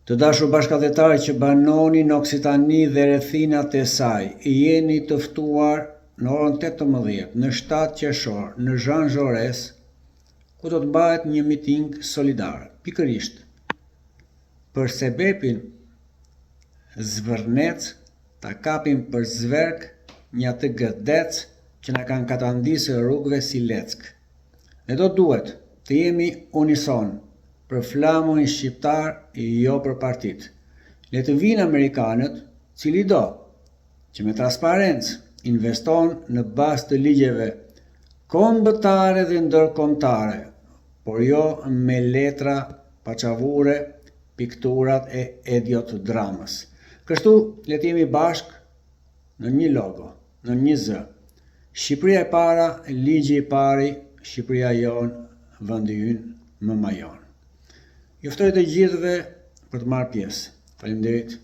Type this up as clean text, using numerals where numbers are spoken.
Të dashur bashkëdhetarë që banoni në Oksitani dhe rrethinat e saj, jeni të ftuar në orën 18 në 7 qershor në Jean Jaurès, ku do të bëhet një miting solidar, pikërisht për sebepin Zvërnec, ta kapim për zverk një atë gëdec që na kanë katandisë rrugëve si leck. Ne do duhet të jemi unison për flamurin shqiptar e jo për partit. Le të vinë Amerikanët, cili do, që me transparencë investon në bazë të ligjeve kombëtare dhe ndërkombëtare, por jo me letra paçavure, pikturat e idiot dramës. Kështu le të jemi bashkë në një logo, në një zë. Shqipëria e para, ligji i pari, Shqipëria jonë, vendi ynë, më majon. Juftoj të gjithëve për të marrë pjesë. Faleminderit.